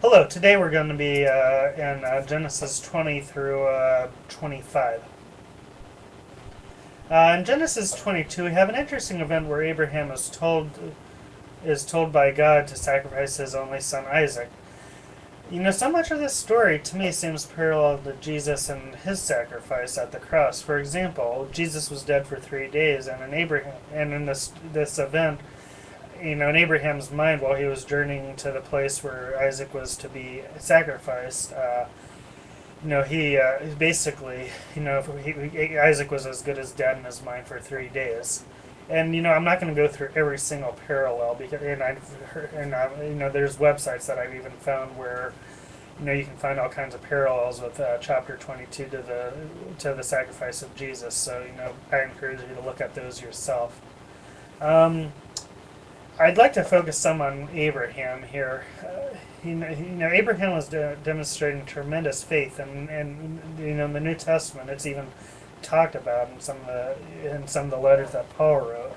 Hello, today we're going to be in Genesis 20 through 25. In Genesis 22, we have an interesting event where Abraham is told by God to sacrifice his only son Isaac. So much of this story to me seems parallel to Jesus and his sacrifice at the cross. For example, Jesus was dead for 3 days, and in this event, in Abraham's mind, while he was journeying to the place where Isaac was to be sacrificed, he basically, Isaac was as good as dead in his mind for 3 days. And I'm not going to go through every single parallel because, there's websites that I've even found where, you can find all kinds of parallels with chapter 22 to the sacrifice of Jesus. So, I encourage you to look at those yourself. I'd like to focus some on Abraham here. Abraham was demonstrating tremendous faith, and in the New Testament, it's even talked about in some of the letters that Paul wrote.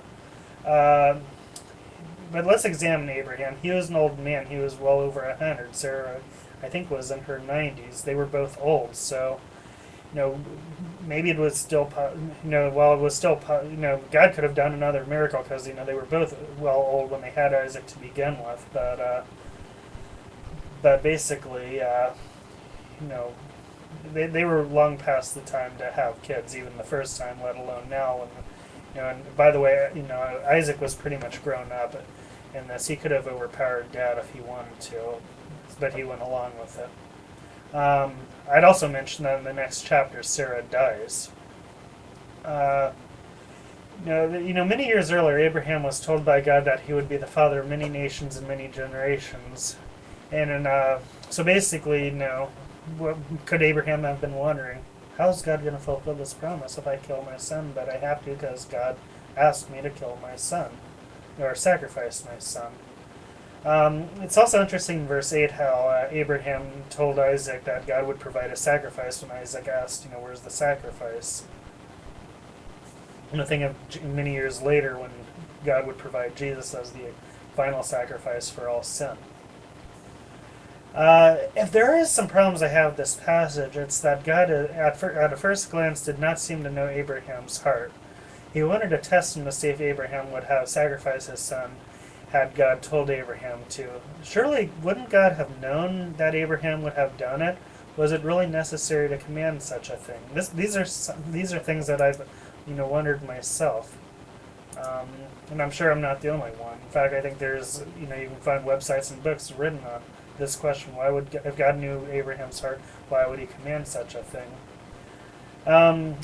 But let's examine Abraham. He was an old man. He was well over 100. Sarah, I think, was in her 90s. They were both old, so maybe it was still, while it was still, God could have done another miracle because, they were both well old when they had Isaac to begin with. But basically, they were long past the time to have kids, even the first time, let alone now. And by the way, Isaac was pretty much grown up in this. He could have overpowered Dad if he wanted to, but he went along with it. I'd also mention that in the next chapter, Sarah dies. Many years earlier, Abraham was told by God that he would be the father of many nations and many generations. So basically, what could Abraham have been wondering? How is God going to fulfill this promise if I kill my son? But I have to because God asked me to kill my son, or sacrifice my son. It's also interesting in verse 8 how Abraham told Isaac that God would provide a sacrifice when Isaac asked, where's the sacrifice? And I think of many years later when God would provide Jesus as the final sacrifice for all sin. If there is some problems I have with this passage, it's that God, at a first glance, did not seem to know Abraham's heart. He wanted to test him to see if Abraham would have sacrificed his son had God told Abraham to. Surely, wouldn't God have known that Abraham would have done it? Was it really necessary to command such a thing? These are things that I've, wondered myself, and I'm sure I'm not the only one. In fact, I think there's, you can find websites and books written on this question: if God knew Abraham's heart, why would He command such a thing? One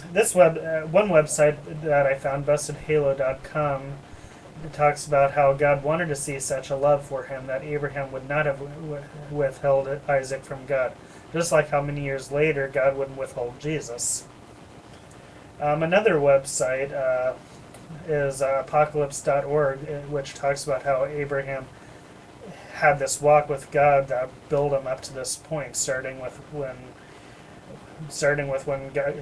website that I found, BustedHalo.com. It talks about how God wanted to see such a love for him that Abraham would not have withheld Isaac from God, just like how many years later God wouldn't withhold Jesus. Another website is apocalypse.org, which talks about how Abraham had this walk with God that built him up to this point, starting with when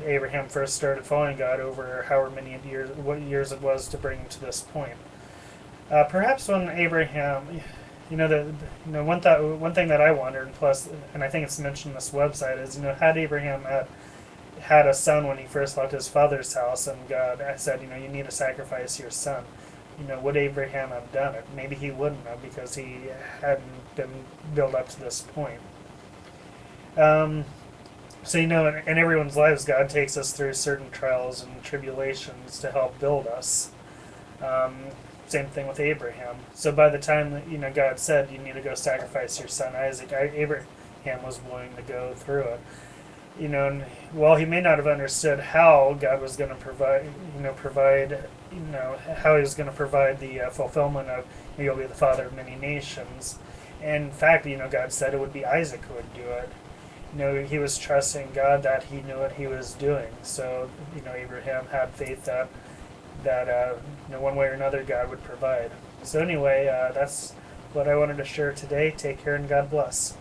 Abraham first started following God over however many years it was to bring him to this point. Perhaps when Abraham, one thing that I wondered, and I think it's mentioned in this website, is had Abraham had a son when he first left his father's house, and God said, you need to sacrifice your son, would Abraham have done it? Maybe he wouldn't have, because he hadn't been built up to this point. So in everyone's lives, God takes us through certain trials and tribulations to help build us. Same thing with Abraham. So by the time that God said you need to go sacrifice your son Isaac, Abraham was willing to go through it. And while he may not have understood how God was going to provide how He was going to provide the fulfillment of you'll be the father of many nations. In fact, God said it would be Isaac who would do it. He was trusting God that He knew what He was doing. So Abraham had faith that one way or another God would provide. So anyway, that's what I wanted to share today. Take care and God bless.